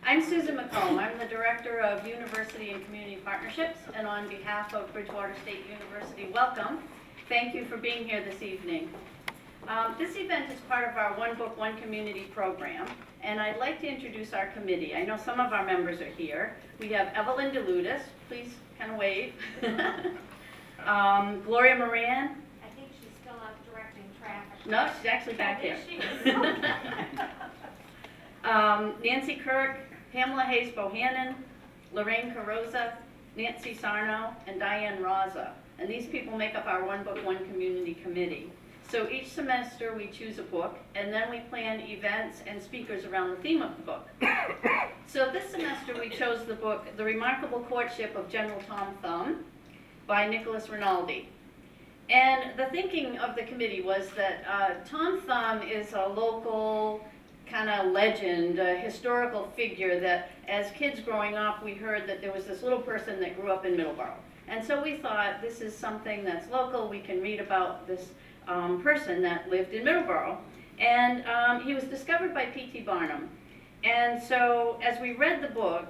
I'm Susan McComb. I'm the Director of University and Community Partnerships, and on behalf of Bridgewater State University, welcome. Thank you for being here this evening. This event is part of our One Book, One Community program, and I'd like to introduce our committee. I know some of our members are here. We have Evelyn DeLutis, please kind of wave. Gloria Moran. I think she's still out directing traffic. No, she's actually back here. Nancy Kirk, Pamela Hayes Bohannon, Lorraine Carroza, Nancy Sarno, and Diane Raza. And these people make up our One Book, One Community committee. So each semester we choose a book, and then we plan events and speakers around the theme of the book. So this semester we chose the book, The Remarkable Courtship of General Tom Thumb by Nicholas Rinaldi. And the thinking of the committee was that Tom Thumb is a local kind of legend, a historical figure that as kids growing up we heard that there was this little person that grew up in Middleborough. And so we thought this is something that's local, we can read about this person that lived in Middleborough. And he was discovered by P.T. Barnum. And so as we read the book,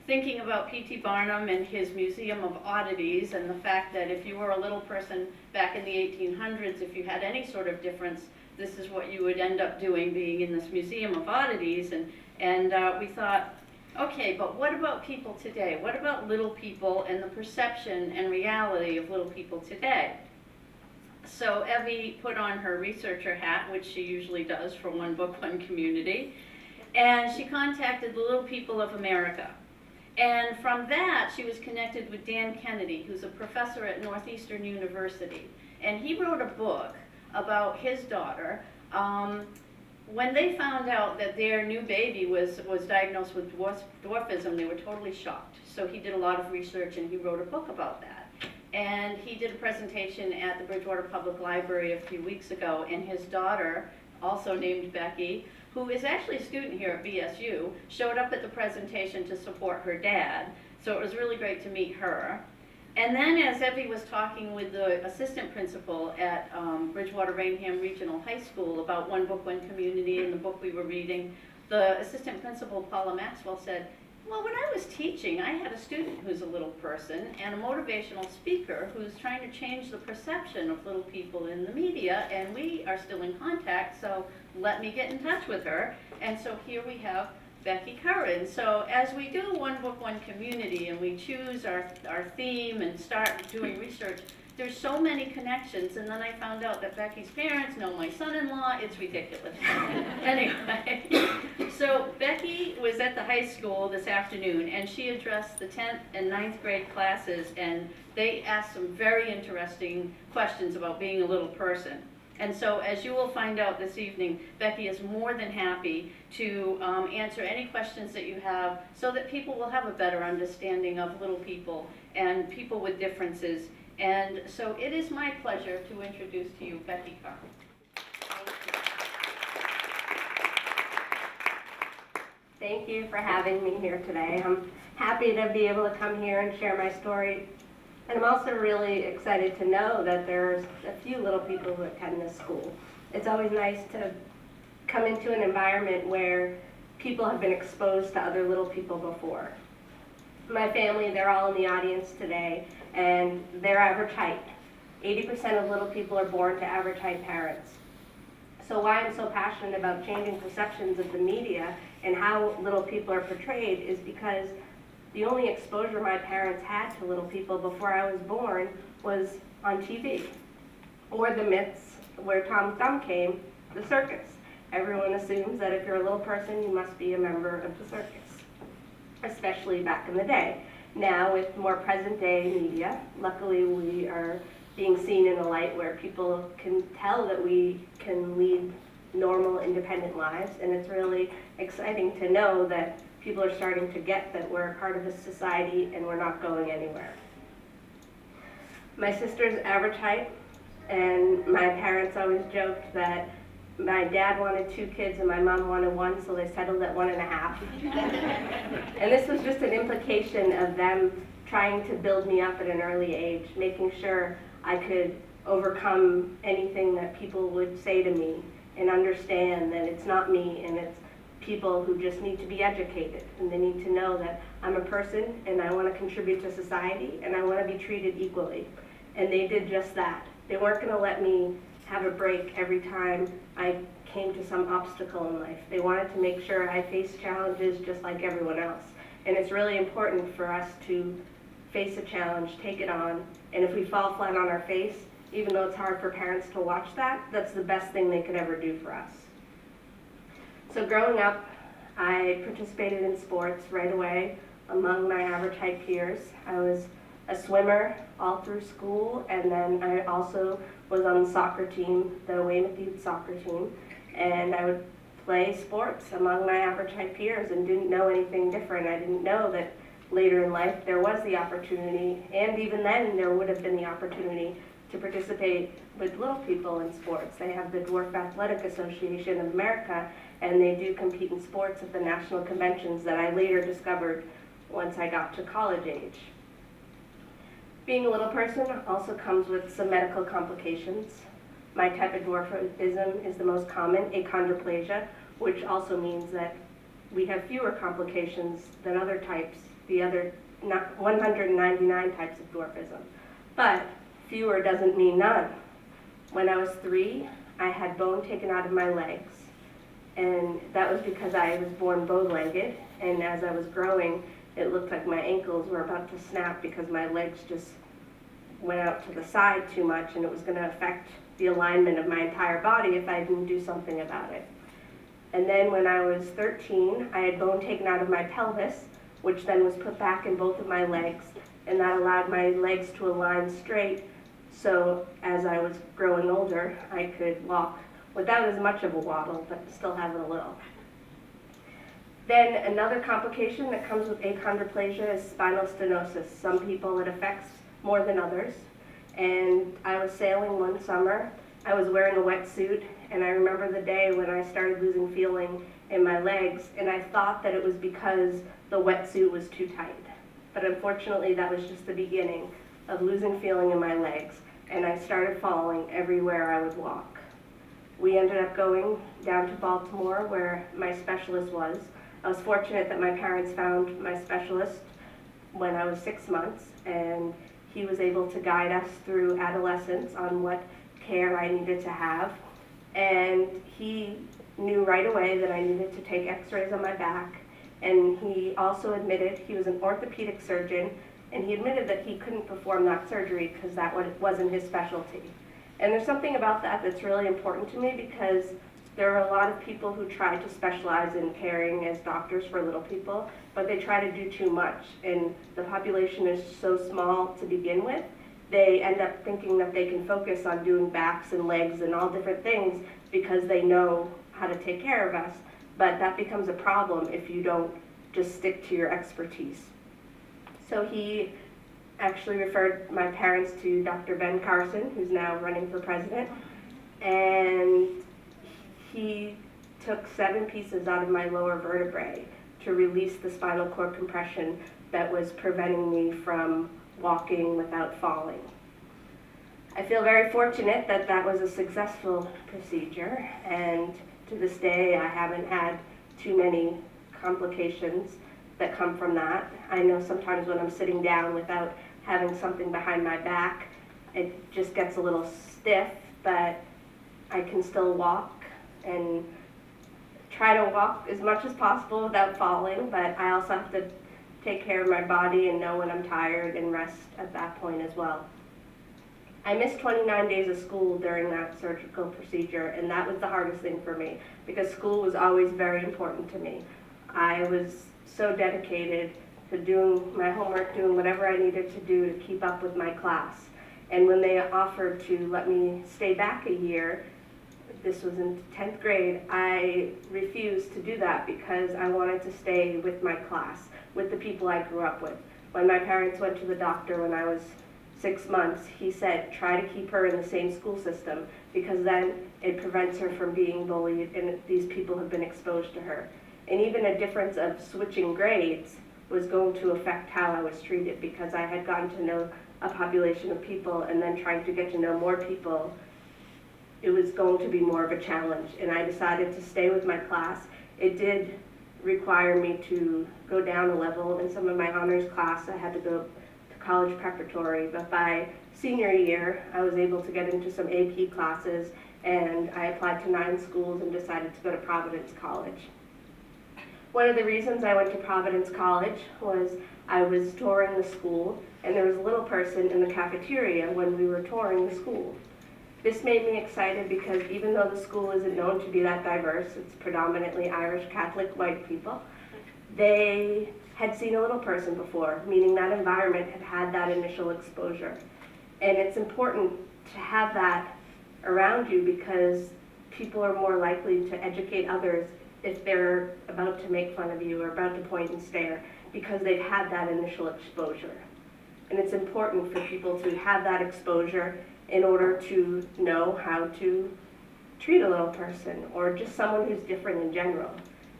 thinking about P.T. Barnum and his Museum of Oddities and the fact that if you were a little person back in the 1800s, if you had any sort of difference, this is what you would end up doing, being in this Museum of Oddities. And we thought, okay, but what about people today? What about little people and the perception and reality of little people today? So Evie put on her researcher hat, which she usually does for One Book, One Community, and she contacted the Little People of America. And from that, she was connected with Dan Kennedy, who's a professor at Northeastern University. And he wrote a book about his daughter. When they found out that their new baby was diagnosed with dwarfism, they were totally shocked. So he did a lot of research and he wrote a book about that. And he did a presentation at the Bridgewater Public Library a few weeks ago, and his daughter, also named Becky, who is actually a student here at BSU, showed up at the presentation to support her dad. So it was really great to meet her. And then as Evie was talking with the assistant principal at Bridgewater Rainham Regional High School about One Book, One Community and the book we were reading, the assistant principal, Paula Maxwell, said, well, when I was teaching, I had a student who's a little person and a motivational speaker who's trying to change the perception of little people in the media, and we are still in contact, so let me get in touch with her. And so here we have Becky Curran. So as we do One Book, One Community, and we choose our theme and start doing research, there's so many connections, and then I found out that Becky's parents know my son-in-law. It's ridiculous. Anyway, so Becky was at the high school this afternoon, and she addressed the 10th and 9th grade classes, and they asked some very interesting questions about being a little person. And so, as you will find out this evening, Becky is more than happy to answer any questions that you have so that people will have a better understanding of little people and people with differences. And so it is my pleasure to introduce to you Becky Curran. Thank you for having me here today. I'm happy to be able to come here and share my story. And I'm also really excited to know that there's a few little people who attend this school. It's always nice to come into an environment where people have been exposed to other little people before. My family, they're all in the audience today, and they're average height. 80% of little people are born to average height parents. So why I'm so passionate about changing perceptions of the media and how little people are portrayed is because the only exposure my parents had to little people before I was born was on TV, or the myths where Tom Thumb came, the circus. Everyone assumes that if you're a little person, you must be a member of the circus, especially back in the day. Now, with more present-day media, luckily we are being seen in a light where people can tell that we can lead normal, independent lives, and it's really exciting to know that people are starting to get that we're a part of a society and we're not going anywhere. My sister's average height, and my parents always joked that my dad wanted 2 kids and my mom wanted 1, so they settled at 1.5. And this was just an implication of them trying to build me up at an early age, making sure I could overcome anything that people would say to me and understand that it's not me and it's people who just need to be educated, and they need to know that I'm a person and I want to contribute to society and I want to be treated equally. And they did just that. They weren't going to let me have a break every time I came to some obstacle in life. They wanted to make sure I faced challenges just like everyone else. And it's really important for us to face a challenge, take it on, and if we fall flat on our face, even though it's hard for parents to watch that, that's the best thing they could ever do for us. So growing up, I participated in sports right away among my average height peers. I was a swimmer all through school, and then I also was on the soccer team, the Weymouth Youth soccer team, and I would play sports among my average height peers and didn't know anything different. I didn't know that later in life there was the opportunity, and even then there would have been the opportunity to participate with little people in sports. They have the Dwarf Athletic Association of America, and they do compete in sports at the national conventions that I later discovered once I got to college age. Being a little person also comes with some medical complications. My type of dwarfism is the most common, achondroplasia, which also means that we have fewer complications than other types, the other 199 types of dwarfism. But fewer doesn't mean none. When I was 3, I had bone taken out of my legs, and that was because I was born bow-legged, and as I was growing, it looked like my ankles were about to snap because my legs just went out to the side too much, and it was going to affect the alignment of my entire body if I didn't do something about it. And then when I was 13, I had bone taken out of my pelvis, which then was put back in both of my legs, and that allowed my legs to align straight, so as I was growing older, I could walk without as much of a waddle, but still having a little. Then another complication that comes with achondroplasia is spinal stenosis. Some people it affects more than others. And I was sailing one summer. I was wearing a wetsuit, and I remember the day when I started losing feeling in my legs, and I thought that it was because the wetsuit was too tight. But unfortunately, that was just the beginning of losing feeling in my legs, and I started falling everywhere I would walk. We ended up going down to Baltimore where my specialist was. I was fortunate that my parents found my specialist when I was 6 months, and he was able to guide us through adolescence on what care I needed to have. And he knew right away that I needed to take x-rays on my back, and he also admitted, he was an orthopedic surgeon, and he admitted that he couldn't perform that surgery because that wasn't his specialty. And there's something about that that's really important to me, because there are a lot of people who try to specialize in caring as doctors for little people, but they try to do too much, and the population is so small to begin with, they end up thinking that they can focus on doing backs and legs and all different things because they know how to take care of us, but that becomes a problem if you don't just stick to your expertise. So he actually referred my parents to Dr. Ben Carson, who's now running for president, and he took 7 pieces out of my lower vertebrae to release the spinal cord compression that was preventing me from walking without falling. I feel very fortunate that that was a successful procedure, and to this day I haven't had too many complications that come from that. I know sometimes when I'm sitting down without having something behind my back, it just gets a little stiff, but I can still walk and try to walk as much as possible without falling, but I also have to take care of my body and know when I'm tired and rest at that point as well. I missed 29 days of school during that surgical procedure, and that was the hardest thing for me because school was always very important to me. I was so dedicated to doing my homework, doing whatever I needed to do to keep up with my class. And when they offered to let me stay back a year, this was in 10th grade, I refused to do that because I wanted to stay with my class, with the people I grew up with. When my parents went to the doctor when I was 6 months, he said, try to keep her in the same school system because then it prevents her from being bullied and these people have been exposed to her. And even a difference of switching grades was going to affect how I was treated because I had gotten to know a population of people and then trying to get to know more people, it was going to be more of a challenge. And I decided to stay with my class It did require me to go down a level. In some of my honors class, I had to go to college preparatory, but by senior year, I was able to get into some AP classes, and I applied to 9 schools and decided to go to Providence College. One of the reasons I went to Providence College was I was touring the school, and there was a little person in the cafeteria when we were touring the school. This made me excited because even though the school isn't known to be that diverse, it's predominantly Irish Catholic white people, they had seen a little person before, meaning that environment had had that initial exposure. And it's important to have that around you because people are more likely to educate others if they're about to make fun of you or about to point and stare because they've had that initial exposure. And it's important for people to have that exposure in order to know how to treat a little person or just someone who's different in general.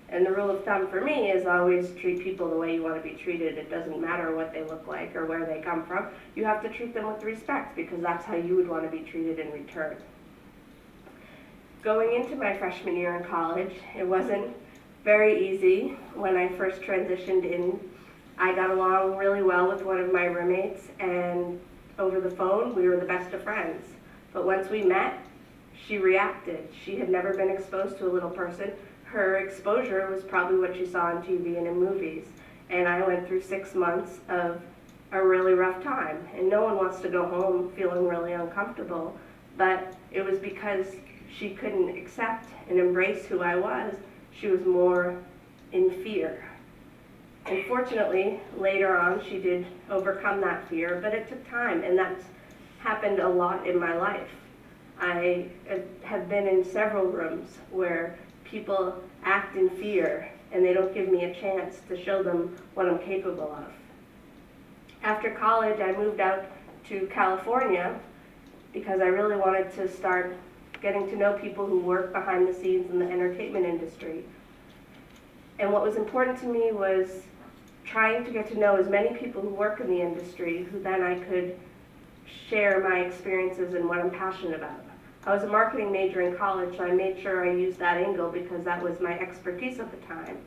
And the rule of thumb for me is always treat people the way you want to be treated. It doesn't matter what they look like or where they come from. You have to treat them with respect because that's how you would want to be treated in return. Going into my freshman year in college, it wasn't very easy. When I first transitioned in, I got along really well with one of my roommates, and over the phone, we were the best of friends. But once we met, she reacted. She had never been exposed to a little person. Her exposure was probably what she saw on TV and in movies. And I went through 6 months of a really rough time. And no one wants to go home feeling really uncomfortable. But it was because she couldn't accept and embrace who I was. She was more in fear. And fortunately, later on, she did overcome that fear, but it took time, and that's happened a lot in my life. I have been in several rooms where people act in fear, and they don't give me a chance to show them what I'm capable of. After college, I moved out to California because I really wanted to start getting to know people who work behind the scenes in the entertainment industry. And what was important to me was trying to get to know as many people who work in the industry who then I could share my experiences and what I'm passionate about. I was a marketing major in college, so I made sure I used that angle because that was my expertise at the time.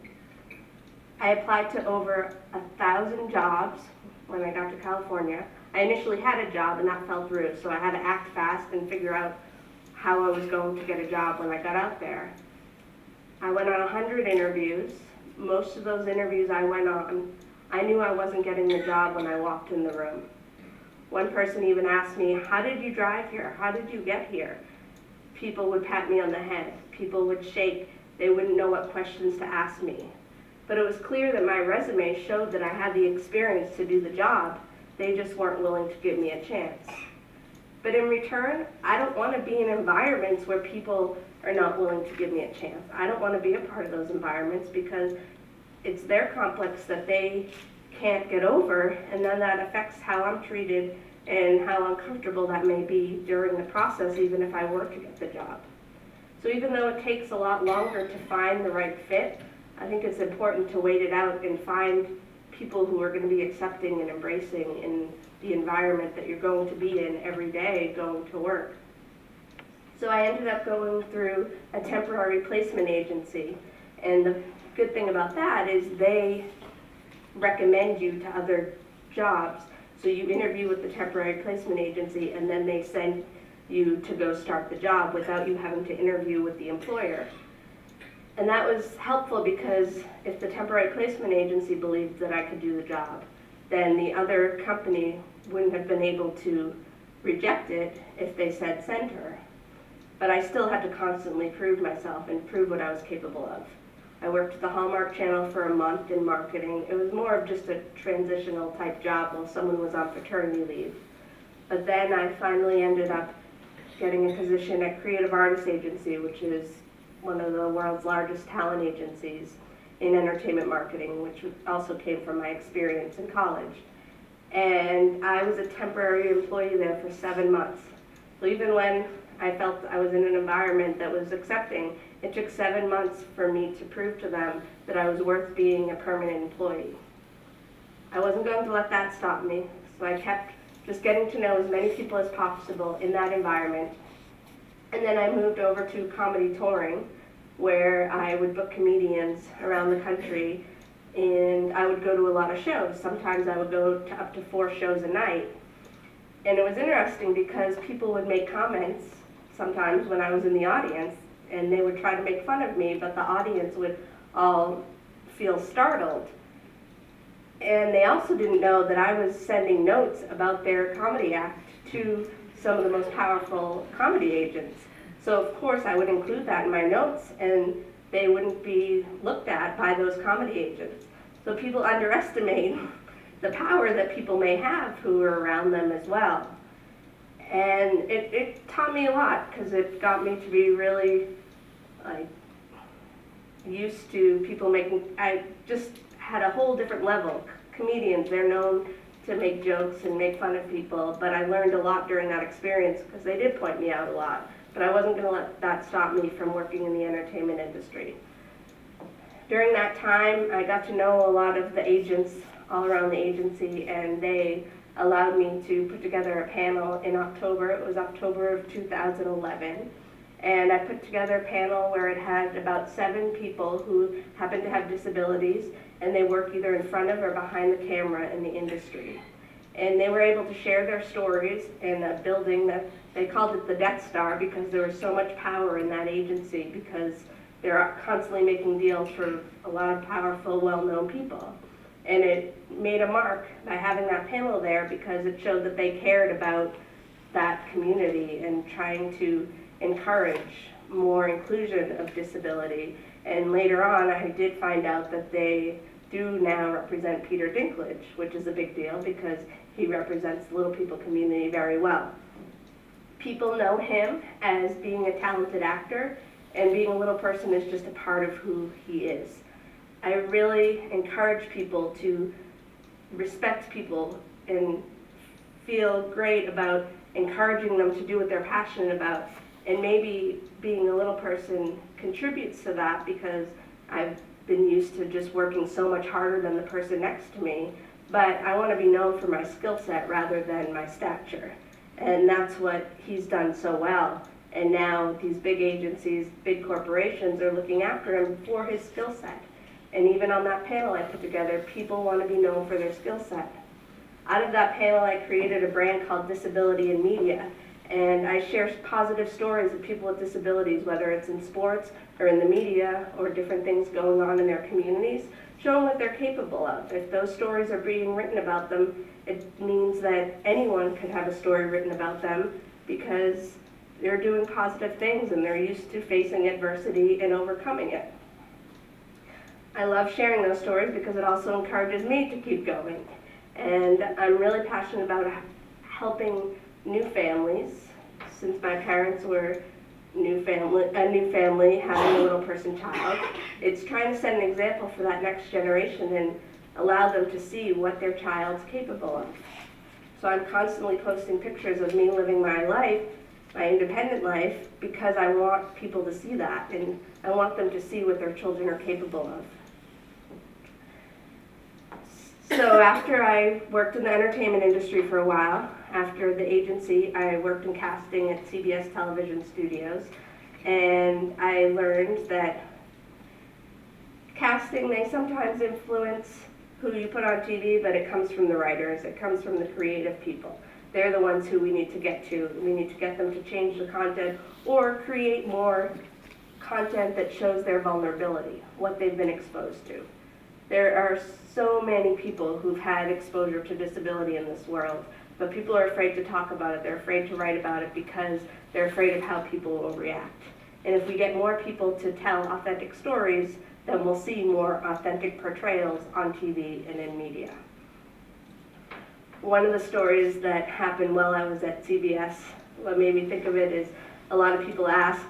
I applied to over 1,000 jobs when I got to California. I initially had a job and that fell through, so I had to act fast and figure out how I was going to get a job when I got out there. I went on 100 interviews. Most of those interviews I went on, I knew I wasn't getting the job when I walked in the room. One person even asked me, "How did you drive here? How did you get here?" People would pat me on the head. People would shake. They wouldn't know what questions to ask me. But it was clear that my resume showed that I had the experience to do the job. They just weren't willing to give me a chance. But in return, I don't want to be in environments where people are not willing to give me a chance. I don't want to be a part of those environments because it's their complex that they can't get over, and then that affects how I'm treated and how uncomfortable that may be during the process, even if I were to get the job. So even though it takes a lot longer to find the right fit, I think it's important to wait it out and find people who are going to be accepting and embracing in the environment that you're going to be in every day going to work. So I ended up going through a temporary placement agency, and the good thing about that is they recommend you to other jobs. So you interview with the temporary placement agency, and then they send you to go start the job without you having to interview with the employer. And that was helpful because if the temporary placement agency believed that I could do the job, then the other company wouldn't have been able to reject it if they said send her. But I still had to constantly prove myself and prove what I was capable of. I worked at the Hallmark Channel for a month in marketing. It was more of just a transitional type job while someone was on paternity leave. But then I finally ended up getting a position at Creative Artists Agency, which is one of the world's largest talent agencies in entertainment marketing, which also came from my experience in college. And I was a temporary employee there for 7 months. So even when I felt I was in an environment that was accepting, it took 7 months for me to prove to them that I was worth being a permanent employee. I wasn't going to let that stop me, so I kept just getting to know as many people as possible in that environment. And then I moved over to comedy touring, where I would book comedians around the country, and I would go to a lot of shows. Sometimes I would go to up to 4 shows a night. And it was interesting because people would make comments sometimes when I was in the audience, and they would try to make fun of me, but the audience would all feel startled. And they also didn't know that I was sending notes about their comedy act to some of the most powerful comedy agents. So of course I would include that in my notes, and they wouldn't be looked at by those comedy agents. So people underestimate the power that people may have who are around them as well. And it taught me a lot, because it got me to be really used to people making, I just had a whole different level. Comedians, they're known to make jokes and make fun of people, but I learned a lot during that experience because they did point me out a lot. But I wasn't going to let that stop me from working in the entertainment industry. During that time, I got to know a lot of the agents all around the agency, and they allowed me to put together a panel in October. It was October of 2011. And I put together a panel where it had about 7 people who happened to have disabilities, and they work either in front of or behind the camera in the industry. And they were able to share their stories in a building that they called it the Death Star, because there was so much power in that agency, because they're constantly making deals for a lot of powerful, well-known people. And it made a mark by having that panel there, because it showed that they cared about that community and trying to encourage more inclusion of disability. And later on, I did find out that they do now represent Peter Dinklage, which is a big deal because he represents the Little People community very well. People know him as being a talented actor, and being a little person is just a part of who he is. I really encourage people to respect people and feel great about encouraging them to do what they're passionate about. And maybe being a little person contributes to that, because I've been used to just working so much harder than the person next to me. But I want to be known for my skill set rather than my stature. And that's what he's done so well. And now these big agencies, big corporations are looking after him for his skill set. And even on that panel I put together, people want to be known for their skill set. Out of that panel, I created a brand called Disability in Media. And I share positive stories of people with disabilities, whether it's in sports or in the media or different things going on in their communities, show them what they're capable of. If those stories are being written about them, it means that anyone could have a story written about them, because they're doing positive things and they're used to facing adversity and overcoming it. I love sharing those stories because it also encourages me to keep going. And I'm really passionate about helping new families, since my parents were a new family having a little person child. It's trying to set an example for that next generation and allow them to see what their child's capable of. So I'm constantly posting pictures of me living my life, my independent life, because I want people to see that, and I want them to see what their children are capable of. So after I worked in the entertainment industry for a while, after the agency, I worked in casting at CBS television studios, and I learned that casting, they sometimes influence who you put on TV, but it comes from the writers, it comes from the creative people. They're the ones who we need to get to. We need to get them to change the content or create more content that shows their vulnerability, what they've been exposed to. There are so many people who've had exposure to disability in this world, but people are afraid to talk about it. They're afraid to write about it because they're afraid of how people will react. And if we get more people to tell authentic stories, then we'll see more authentic portrayals on TV and in media. One of the stories that happened while I was at CBS, what made me think of it is a lot of people ask,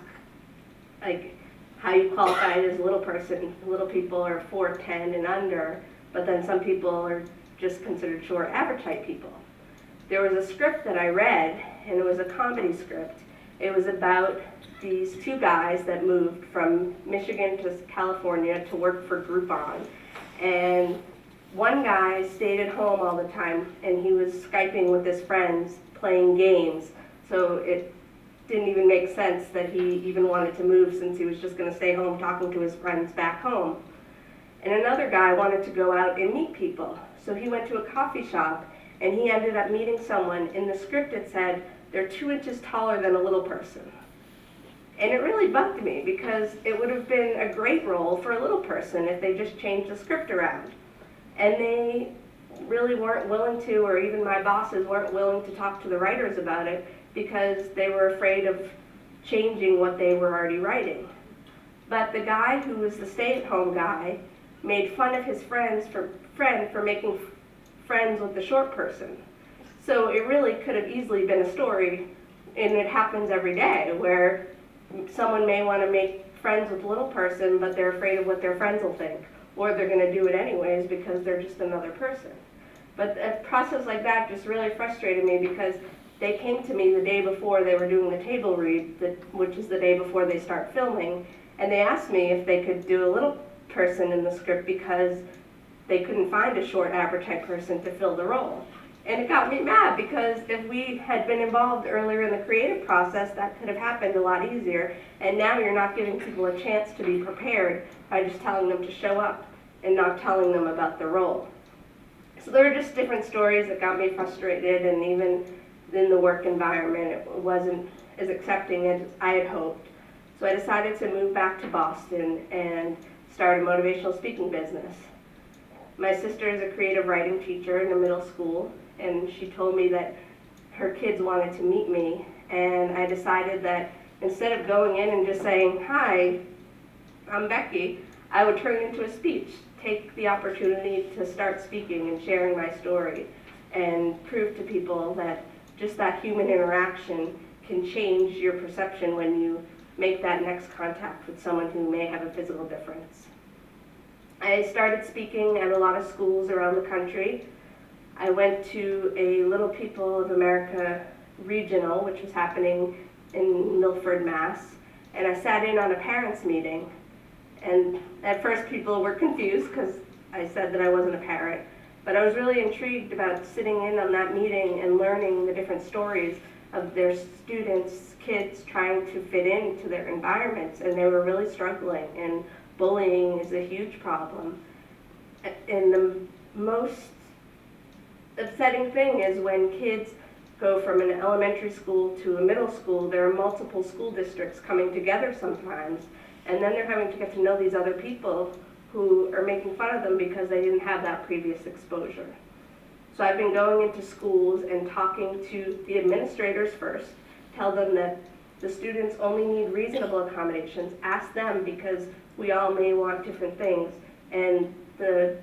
like, how you qualify as a little person. Little people are 4'10" and under, but then some people are just considered short, average height people. There was a script that I read, and it was a comedy script. It was about these 2 guys that moved from Michigan to California to work for Groupon. And one guy stayed at home all the time, and he was Skyping with his friends, playing games. So it didn't even make sense that he even wanted to move since he was just going to stay home talking to his friends back home. And another guy wanted to go out and meet people. So he went to a coffee shop and he ended up meeting someone. In the script it said, they're 2 inches taller than a little person. And it really bugged me because it would have been a great role for a little person if they just changed the script around. And they really weren't willing to, or even my bosses weren't willing to talk to the writers about it because they were afraid of changing what they were already writing. But the guy who was the stay-at-home guy made fun of his friend for making friends with the short person. So it really could have easily been a story, and it happens every day, where someone may want to make friends with a little person, but they're afraid of what their friends will think, or they're going to do it anyways because they're just another person. But a process like that just really frustrated me because they came to me the day before they were doing the table read, which is the day before they start filming, and they asked me if they could do a little person in the script because they couldn't find a short average height person to fill the role. And it got me mad because if we had been involved earlier in the creative process, that could have happened a lot easier. And now you're not giving people a chance to be prepared by just telling them to show up and not telling them about the role. So there are just different stories that got me frustrated, and even in the work environment, it wasn't as accepting as I had hoped. So I decided to move back to Boston and start a motivational speaking business. My sister is a creative writing teacher in a middle school, and she told me that her kids wanted to meet me, and I decided that instead of going in and just saying, "Hi, I'm Becky," I would turn it into a speech, take the opportunity to start speaking and sharing my story, and prove to people that just that human interaction can change your perception when you make that next contact with someone who may have a physical difference. I started speaking at a lot of schools around the country. I went to a Little People of America regional, which was happening in Milford, Mass, and I sat in on a parents' meeting. And at first people were confused because I said that I wasn't a parent, but I was really intrigued about sitting in on that meeting and learning the different stories of their students, kids trying to fit into their environments, and they were really struggling, and bullying is a huge problem. And the most upsetting thing is when kids go from an elementary school to a middle school, there are multiple school districts coming together sometimes, and then they're having to get to know these other people who are making fun of them because they didn't have that previous exposure. So I've been going into schools and talking to the administrators first, tell them that the students only need reasonable accommodations, ask them because we all may want different things, and the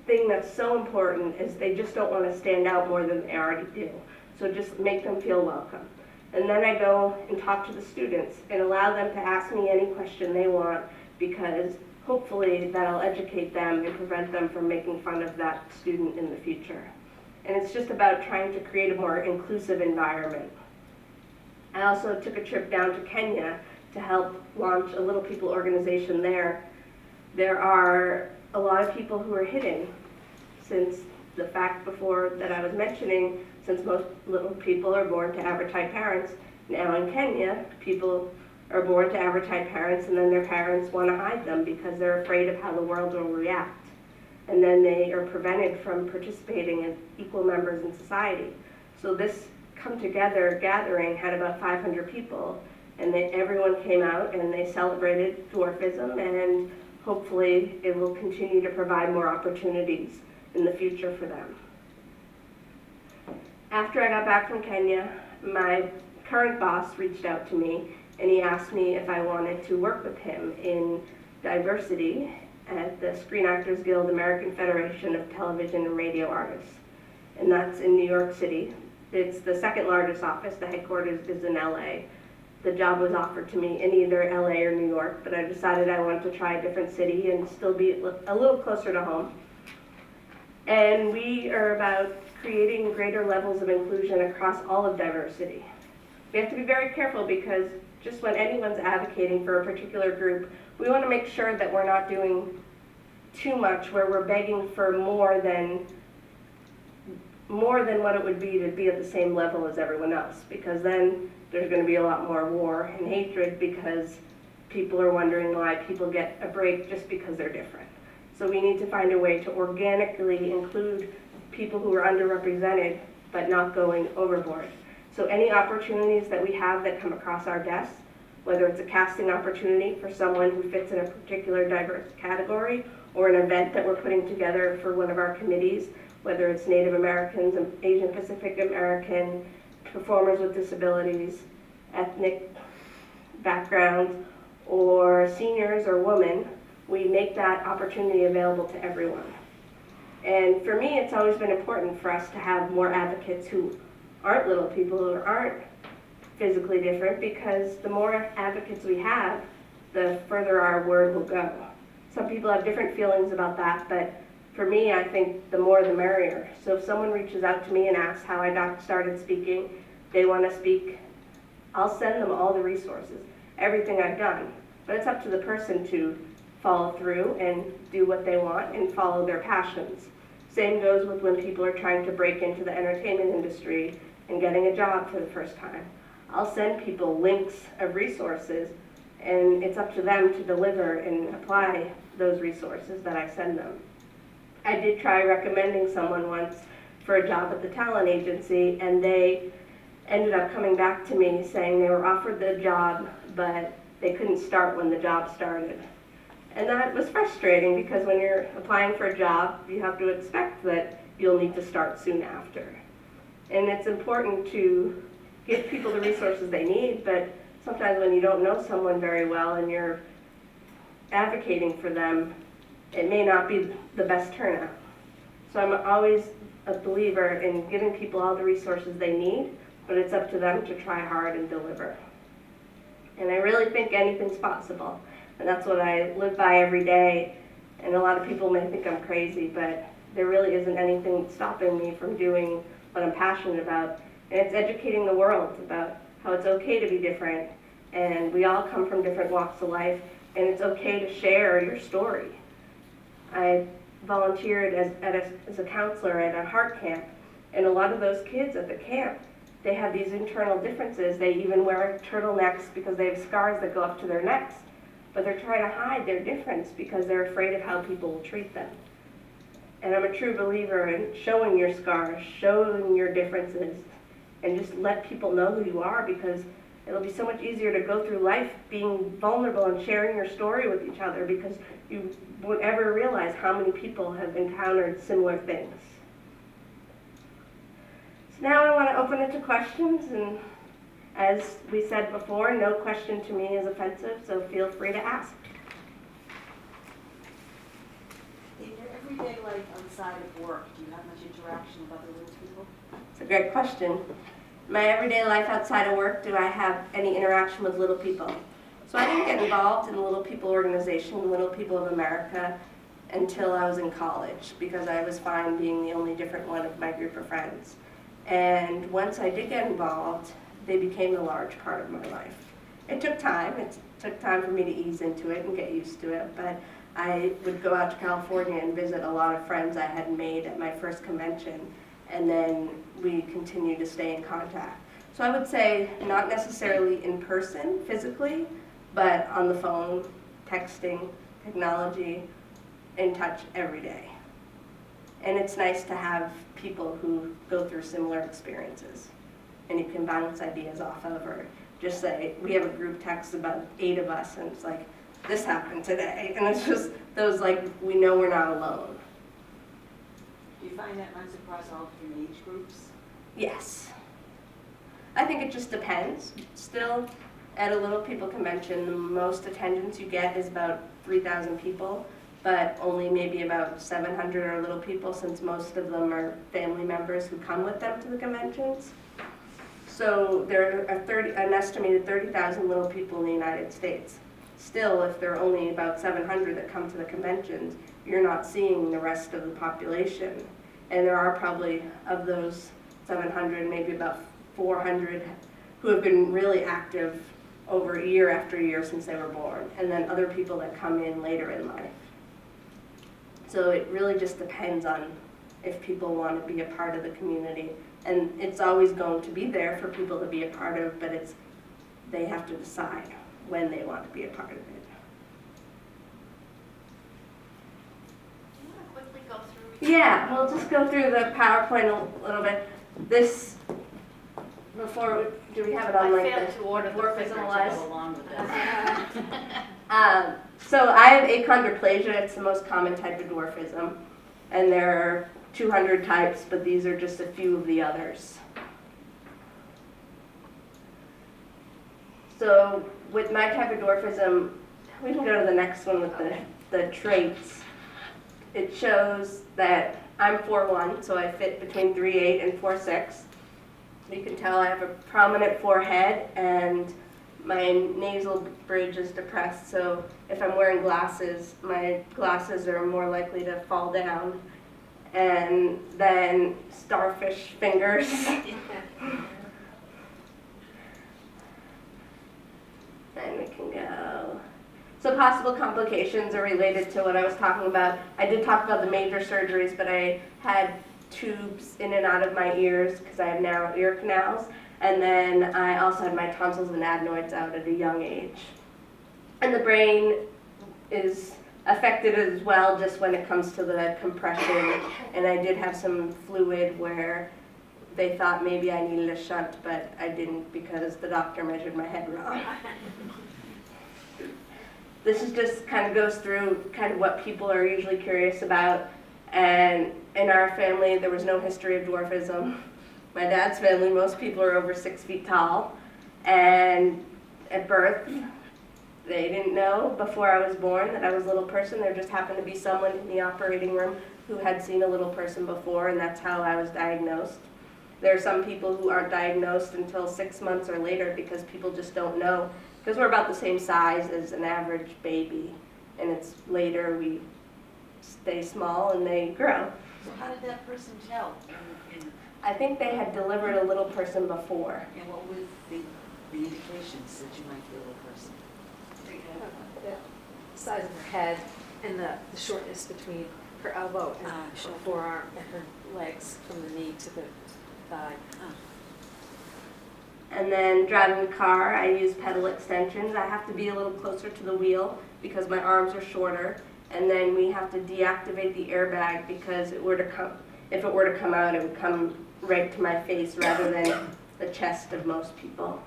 thing that's so important is they just don't want to stand out more than they already do. So just make them feel welcome. And then I go and talk to the students and allow them to ask me any question they want, because hopefully that'll educate them and prevent them from making fun of that student in the future. And it's just about trying to create a more inclusive environment. I also took a trip down to Kenya to help launch a Little People organization there. There are a lot of people who are hidden, since the fact before that I was mentioning, since most little people are born to average height parents. Now in Kenya, people are born to average height parents, and then their parents want to hide them because they're afraid of how the world will react. And then they are prevented from participating as equal members in society. So this come together gathering had about 500 people, and everyone came out and they celebrated dwarfism, and hopefully it will continue to provide more opportunities in the future for them. After I got back from Kenya, my current boss reached out to me and he asked me if I wanted to work with him in diversity at the Screen Actors Guild American Federation of Television and Radio Artists. And that's in New York City. It's the second largest office. The headquarters is in LA. The job was offered to me in either LA or New York, but I decided I wanted to try a different city and still be a little closer to home. And we are about creating greater levels of inclusion across all of diversity. We have to be very careful because just when anyone's advocating for a particular group, we want to make sure that we're not doing too much where we're begging for more than what it would be to be at the same level as everyone else, because then there's going to be a lot more war and hatred because people are wondering why people get a break just because they're different. So we need to find a way to organically include people who are underrepresented but not going overboard. So any opportunities that we have that come across our desks, whether it's a casting opportunity for someone who fits in a particular diverse category, or an event that we're putting together for one of our committees, whether it's Native Americans, Asian Pacific American, performers with disabilities, ethnic backgrounds, or seniors or women, we make that opportunity available to everyone. And for me, it's always been important for us to have more advocates who aren't little people or aren't physically different, because the more advocates we have, the further our word will go. Some people have different feelings about that, but for me, I think the more the merrier. So if someone reaches out to me and asks how I got started speaking, they want to speak, I'll send them all the resources, everything I've done. But it's up to the person to follow through and do what they want and follow their passions. Same goes with when people are trying to break into the entertainment industry and getting a job for the first time. I'll send people links of resources, and it's up to them to deliver and apply those resources that I send them. I did try recommending someone once for a job at the talent agency, and they ended up coming back to me saying they were offered the job, but they couldn't start when the job started. And that was frustrating, because when you're applying for a job, you have to expect that you'll need to start soon after. And it's important to give people the resources they need, but sometimes when you don't know someone very well and you're advocating for them, it may not be the best turnout. So I'm always a believer in giving people all the resources they need, but it's up to them to try hard and deliver. And I really think anything's possible. And that's what I live by every day. And a lot of people may think I'm crazy, but there really isn't anything stopping me from doing what I'm passionate about. And it's educating the world about how it's okay to be different. And we all come from different walks of life, and it's okay to share your story. I volunteered as a counselor at a heart camp, and a lot of those kids at the camp, they have these internal differences. They even wear turtlenecks because they have scars that go up to their necks. But they're trying to hide their difference because they're afraid of how people will treat them. And I'm a true believer in showing your scars, showing your differences, and just let people know who you are, because it'll be so much easier to go through life being vulnerable and sharing your story with each other, because you won't ever realize how many people have encountered similar things. So now I want to open it to questions, and as we said before, no question to me is offensive, so feel free to ask. In your everyday life outside of work, do you have much interaction with other little people? It's a great question. My everyday life outside of work, do I have any interaction with little people? So I didn't get involved in the Little People organization, Little People of America, until I was in college, because I was fine being the only different one of my group of friends. And once I did get involved, they became a large part of my life. It took time. It took time for me to ease into it and get used to it, but I would go out to California and visit a lot of friends I had made at my first convention, and then we continued to stay in contact. So I would say not necessarily in person, physically, but on the phone, texting, technology, in touch every day. And it's nice to have people who go through similar experiences, and you can bounce ideas off of, or just say, we have a group text about 8 of us, and it's like, this happened today, and it's just those, like, we know we're not alone. Do you find that runs across all different age groups? Yes. I think it just depends. Still, at a Little People convention, the most attendance you get is about 3,000 people, but only maybe about 700 are little people, since most of them are family members who come with them to the conventions. So there are an estimated 30,000 little people in the United States. Still, if there are only about 700 that come to the conventions, you're not seeing the rest of the population. And there are probably, of those 700, maybe about 400 who have been really active over year after year since they were born, and then other people that come in later in life. So it really just depends on if people want to be a part of the community And it's always going to be there for people to be a part of, but they have to decide when they want to be a part of it. Do you want to quickly go through? Yeah, we'll just go through the PowerPoint a little bit. This, do we have it on I like failed this? to order the Dwarfism figure to wise? go along with this. So I have achondroplasia. It's the most common type of dwarfism. And there are 200 types, but these are just a few of the others. So with my type of dwarfism, we can go to the next one with the traits. It shows that I'm 4'1", so I fit between 3'8" and 4'6". You can tell I have a prominent forehead and my nasal bridge is depressed, so if I'm wearing glasses, my glasses are more likely to fall down. And then starfish fingers. And we can go. So possible complications are related to what I was talking about. I did talk about the major surgeries, but I had tubes in and out of my ears because I have narrow ear canals. And then I also had my tonsils and adenoids out at a young age. And the brain is affected as well just when it comes to the compression. And I did have some fluid where they thought maybe I needed a shunt, but I didn't because the doctor measured my head wrong. This is just kind of goes through kind of what people are usually curious about. And in our family, there was no history of dwarfism. My dad's family, most people are over 6 feet tall. And at birth, they didn't know before I was born that I was a little person. There just happened to be someone in the operating room who had seen a little person before, and that's how I was diagnosed. There are some people who aren't diagnosed until 6 months or later because people just don't know. Because we're about the same size as an average baby, and it's later we stay small and they grow. So how did that person tell? I think they had delivered a little person before. And what were the indications that you might be a little person? The size of her head and the shortness between her elbow and her forearm and her legs from the knee to the thigh. And then driving the car, I use pedal extensions. I have to be a little closer to the wheel because my arms are shorter. And then we have to deactivate the airbag because if it were to come out, it would come right to my face rather than the chest of most people.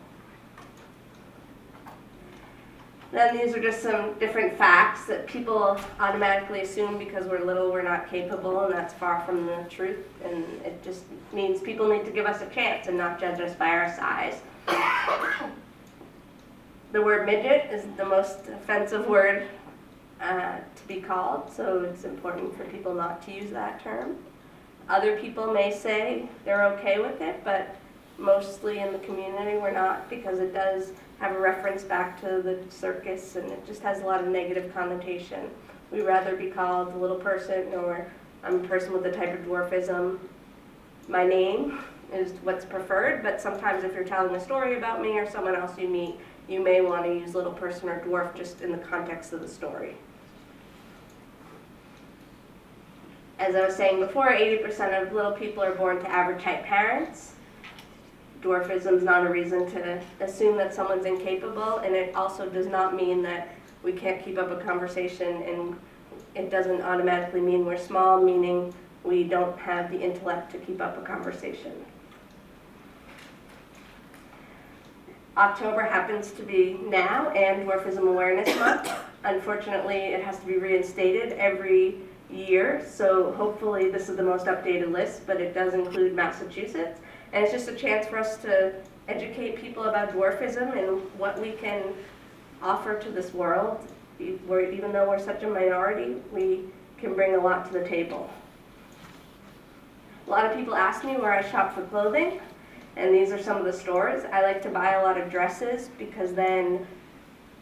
Then these are just some different facts that people automatically assume because we're little, we're not capable, and that's far from the truth. And it just means people need to give us a chance and not judge us by our size. The word midget is the most offensive word to be called, so it's important for people not to use that term. Other people may say they're okay with it, but mostly in the community we're not, because it does have a reference back to the circus and it just has a lot of negative connotation. We'd rather be called the little person, or I'm a person with a type of dwarfism. My name is what's preferred, but sometimes if you're telling a story about me or someone else you meet, you may want to use little person or dwarf just in the context of the story. As I was saying before, 80% of little people are born to average height parents. Dwarfism is not a reason to assume that someone's incapable, and it also does not mean that we can't keep up a conversation, and it doesn't automatically mean we're small, meaning we don't have the intellect to keep up a conversation. October happens to be now and Dwarfism Awareness Month. Unfortunately, it has to be reinstated every year, so hopefully this is the most updated list, but it does include Massachusetts. And it's just a chance for us to educate people about dwarfism and what we can offer to this world. Even though we're such a minority, we can bring a lot to the table. A lot of people ask me where I shop for clothing, and these are some of the stores. I like to buy a lot of dresses because then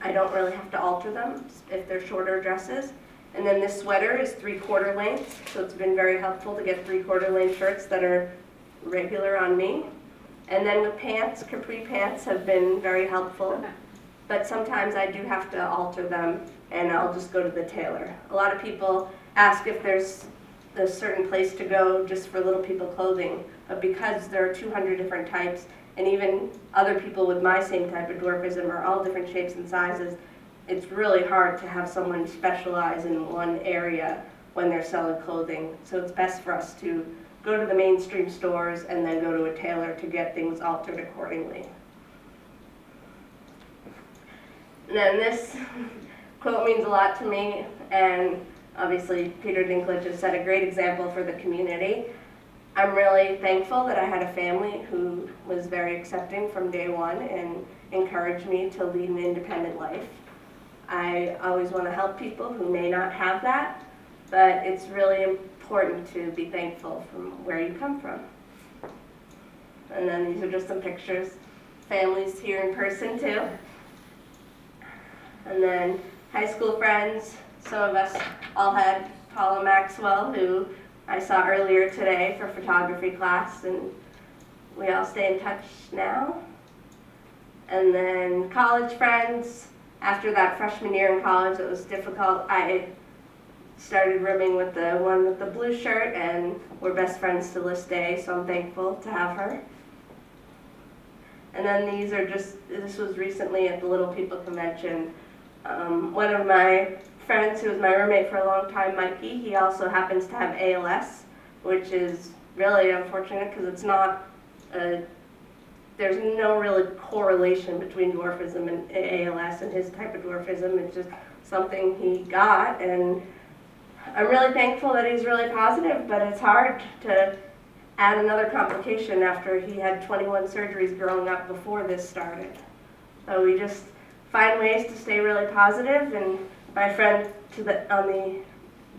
I don't really have to alter them if they're shorter dresses. And then this sweater is 3/4 length, so it's been very helpful to get 3/4 length shirts that are regular on me. And then with pants, capri pants have been very helpful, but sometimes I do have to alter them and I'll just go to the tailor. A lot of people ask if there's a certain place to go just for little people clothing, but because there are 200 different types, and even other people with my same type of dwarfism are all different shapes and sizes, it's really hard to have someone specialize in one area when they're selling clothing. So it's best for us to go to the mainstream stores and then go to a tailor to get things altered accordingly. And then this quote means a lot to me, and obviously Peter Dinklage has set a great example for the community. I'm really thankful that I had a family who was very accepting from day one and encouraged me to lead an independent life. I always want to help people who may not have that, but it's really important to be thankful from where you come from. And then these are just some pictures. Families here in person too. And then high school friends. Some of us all had Paula Maxwell, who I saw earlier today for photography class, and we all stay in touch now. And then college friends. After that freshman year in college, it was difficult. I started rooming with the one with the blue shirt, and we're best friends to this day, so I'm thankful to have her. And then these are this was recently at the Little People Convention. One of my friends who was my roommate for a long time, Mikey, he also happens to have ALS, which is really unfortunate because it's not there's no really correlation between dwarfism and ALS and his type of dwarfism. It's just something he got, and I'm really thankful that he's really positive, but it's hard to add another complication after he had 21 surgeries growing up before this started. So we just find ways to stay really positive, and my friend on the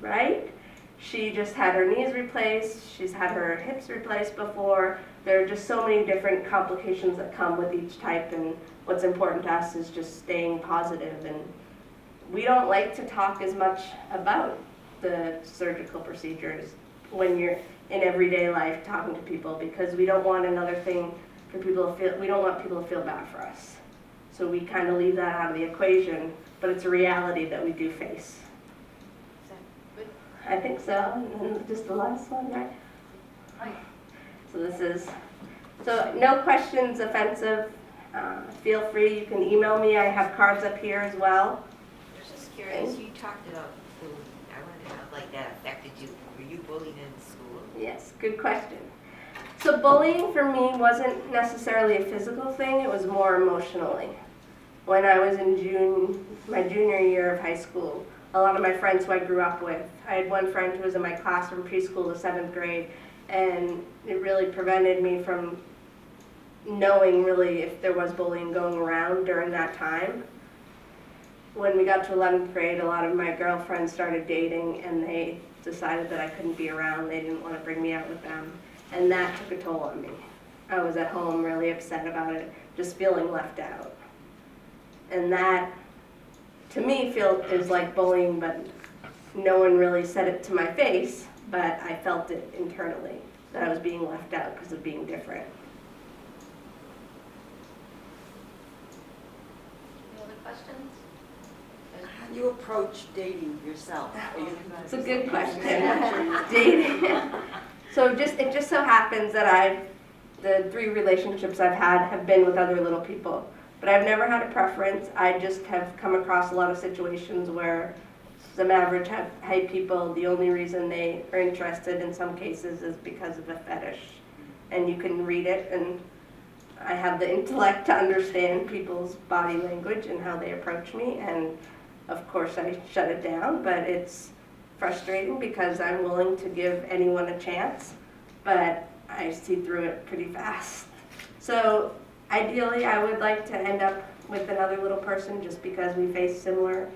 right, she just had her knees replaced, she's had her hips replaced before. There are just so many different complications that come with each type, and what's important to us is just staying positive. And we don't like to talk as much about the surgical procedures when you're in everyday life talking to people, because we don't want another thing for people to feel, we don't want people to feel bad for us. So we kind of leave that out of the equation, but it's a reality that we do face. Is that good? I think so. And then just the last one, right? Right. So this is, so no questions offensive. Feel free, you can email me. I have cards up here as well. I was just curious, you talked about bullying. I wonder how like that affected you. Were you bullied in school? Yes, good question. So bullying for me wasn't necessarily a physical thing, it was more emotionally. When I was in my junior year of high school, a lot of my friends who I grew up with, I had one friend who was in my class from preschool to 7th grade, and it really prevented me from knowing really if there was bullying going around during that time. When we got to 11th grade, a lot of my girlfriends started dating, and they decided that I couldn't be around. They didn't want to bring me out with them, and that took a toll on me. I was at home really upset about it, just feeling left out. And that, to me, is like bullying, but no one really said it to my face, but I felt it internally, that I was being left out because of being different. Any other questions? How do you approach dating yourself? It's a good question. Dating. So it just so happens that the 3 relationships I've had have been with other little people. But I've never had a preference. I just have come across a lot of situations where some average height people, the only reason they are interested in some cases is because of a fetish. And you can read it, and I have the intellect to understand people's body language and how they approach me, and of course I shut it down, but it's frustrating because I'm willing to give anyone a chance, but I see through it pretty fast. So ideally, I would like to end up with another little person just because we face similar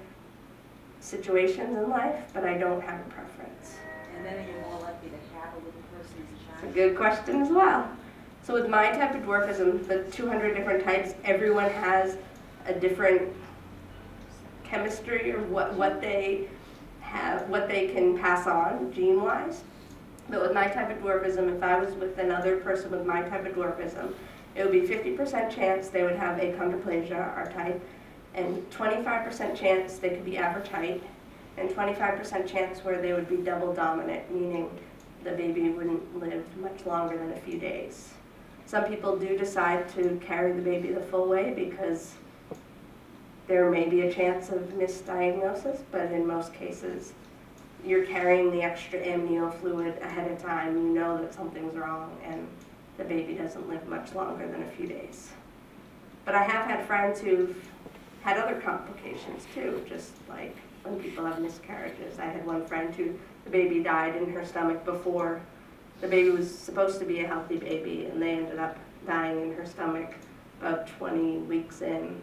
situations in life, but I don't have a preference. And then are you more likely to have a little person as a It's child? a good question as well. So with my type of dwarfism, the 200 different types, everyone has a different chemistry or what they have, what they can pass on gene-wise. But with my type of dwarfism, if I was with another person with my type of dwarfism, it would be 50% chance they would have achondroplasia, our type, and 25% chance they could be average height, and 25% chance where they would be double dominant, meaning the baby wouldn't live much longer than a few days. Some people do decide to carry the baby the full way because there may be a chance of misdiagnosis, but in most cases, you're carrying the extra amnio fluid ahead of time. You know that something's wrong, and the baby doesn't live much longer than a few days. But I have had friends who've had other complications too, just like when people have miscarriages. I had one friend who the baby died in her stomach before the baby was supposed to be a healthy baby, and they ended up dying in her stomach about 20 weeks in.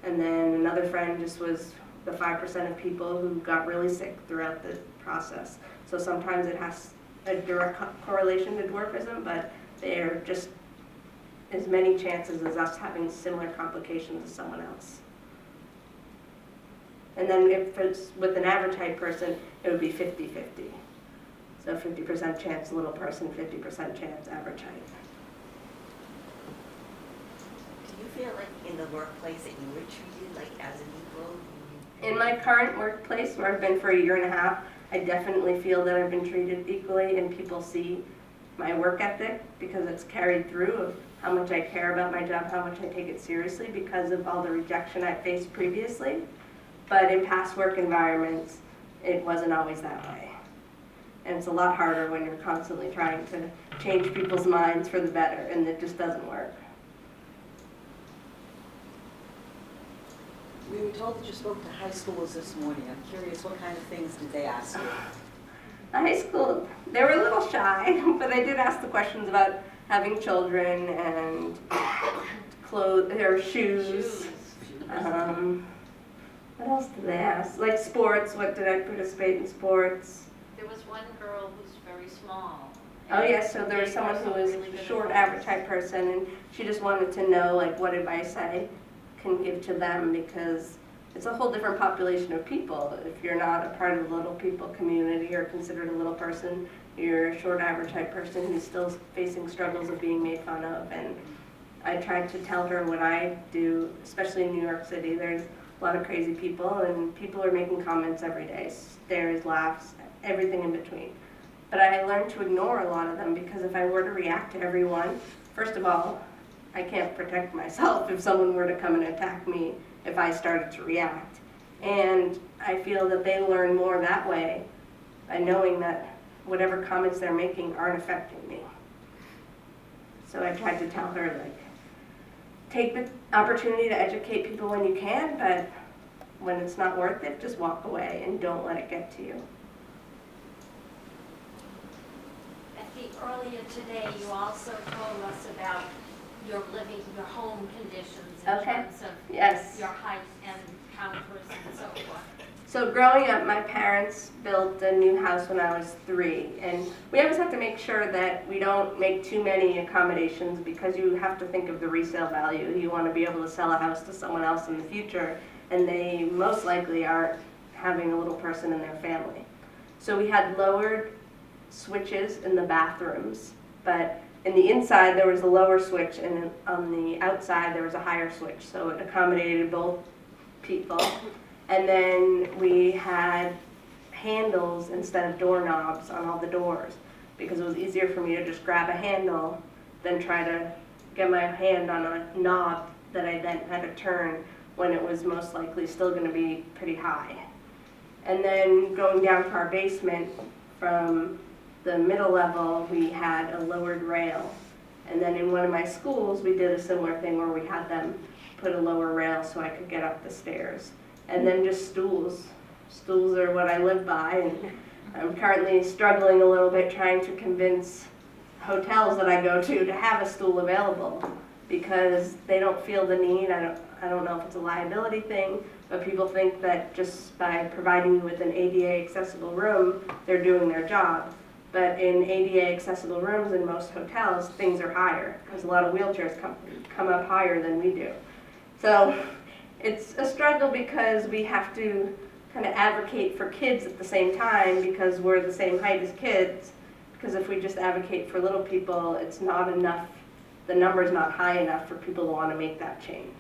And then another friend just was the 5% of people who got really sick throughout the process. So sometimes it has a direct correlation to dwarfism, but they're just as many chances as us having similar complications as someone else. And then if it's with an average height person, it would be 50-50. So 50% chance little person, 50% chance average height. Do you feel like in the workplace that you were treated like as an equal? In my current workplace, where I've been for a year and a half, I definitely feel that I've been treated equally, and people see my work ethic because it's carried through of how much I care about my job, how much I take it seriously because of all the rejection I faced previously. But in past work environments, it wasn't always that way. And it's a lot harder when you're constantly trying to change people's minds for the better, and it just doesn't work. We were told that you spoke to high schoolers this morning. I'm curious, what kind of things did they ask you? High school, they were a little shy, but I did ask the questions about having children and clothes or shoes. What else did they ask? Like sports, what did I participate in sports? There was one girl who's very small. Oh yes, so there was someone who was a short, average height person, and she just wanted to know like what advice I can give to them, because it's a whole different population of people. If you're not a part of the little people community or considered a little person, you're a short, average height person who's still facing struggles of being made fun of. And I tried to tell her what I do, especially in New York City. There's a lot of crazy people, and people are making comments every day, stares, laughs, everything in between. But I learned to ignore a lot of them, because if I were to react to everyone, first of all, I can't protect myself if someone were to come and attack me if I started to react. And I feel that they learn more that way by knowing that whatever comments they're making aren't affecting me. So I tried to tell her, like, take the opportunity to educate people when you can, but when it's not worth it, just walk away and don't let it get to you. Becky, earlier today, you also told us about your home conditions in Okay. terms of Yes. your height and counters and so forth. So growing up, my parents built a new house when I was 3, and we always have to make sure that we don't make too many accommodations, because you have to think of the resale value. You want to be able to sell a house to someone else in the future, and they most likely aren't having a little person in their family. So we had lowered switches in the bathrooms, but in the inside there was a lower switch, and on the outside there was a higher switch, so it accommodated both people. And then we had handles instead of doorknobs on all the doors, because it was easier for me to just grab a handle than try to get my hand on a knob that I then had to turn when it was most likely still going to be pretty high. And then going down to our basement, from the middle level, we had a lowered rail. And then in one of my schools, we did a similar thing where we had them put a lower rail so I could get up the stairs. And then just stools. Stools are what I live by, and I'm currently struggling a little bit trying to convince hotels that I go to have a stool available, because they don't feel the need. I don't know if it's a liability thing, but people think that just by providing you with an ADA accessible room, they're doing their job. But in ADA accessible rooms in most hotels, things are higher, because a lot of wheelchairs come up higher than we do. So it's a struggle, because we have to kind of advocate for kids at the same time, because we're the same height as kids. Because if we just advocate for little people, it's not enough, the number's not high enough for people to want to make that change.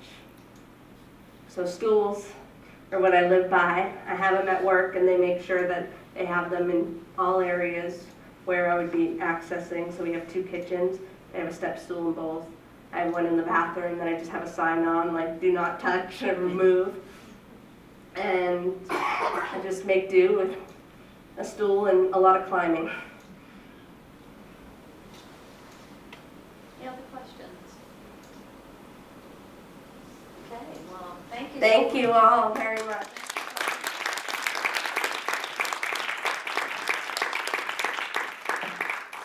So stools, or what I live by. I have them at work, and they make sure that they have them in all areas where I would be accessing. So we have 2 kitchens. They have a step stool in both. I have one in the bathroom that I just have a sign on, like, do not touch or remove. And I just make do with a stool and a lot of climbing. Any other questions? Okay, well, thank you. Thank you all very much.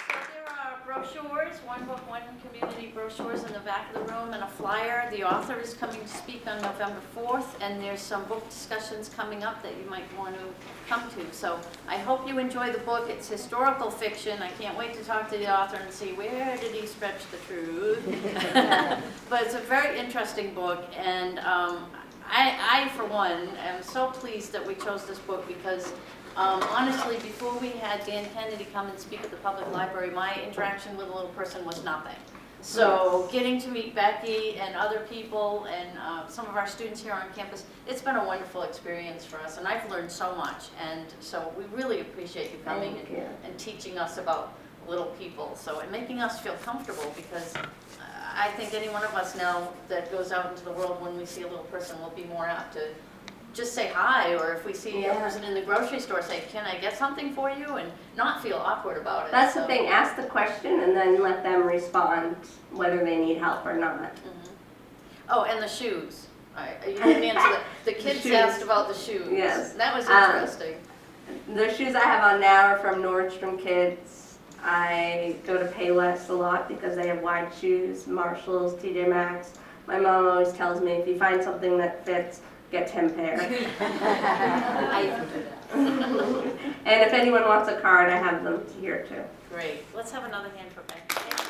So there are brochures, One Book, One Community brochures in the back of the room, and a flyer. The author is coming to speak on November 4th, and there's some book discussions coming up that you might want to come to. So I hope you enjoy the book. It's historical fiction. I can't wait to talk to the author and see where did he stretch the truth. But it's a very interesting book, and I, for one, am so pleased that we chose this book because honestly, before we had Dan Kennedy come and speak at the public library, my interaction with a little person was nothing. So getting to meet Becky and other people and some of our students here on campus, it's been a wonderful experience for us, and I've learned so much. And so we really appreciate you coming Thank you. and teaching us about little people. So, and making us feel comfortable, because I think any one of us now that goes out into the world, when we see a little person, will be more apt to just say hi, or if we see a person in the grocery store, say, can I get something for you, and not feel awkward about it. That's the thing, ask the question and then let them respond whether they need help or not. Mhm. Oh, and the shoes. You didn't answer that. The kids shoes. asked about the shoes. Yes. That was interesting. The shoes I have on now are from Nordstrom Kids. I go to Payless a lot because they have wide shoes, Marshalls, TJ Maxx. My mom always tells me, if you find something that fits, get 10 pair. And if anyone wants a card, I have them here too. Great. Let's have another hand for Becky.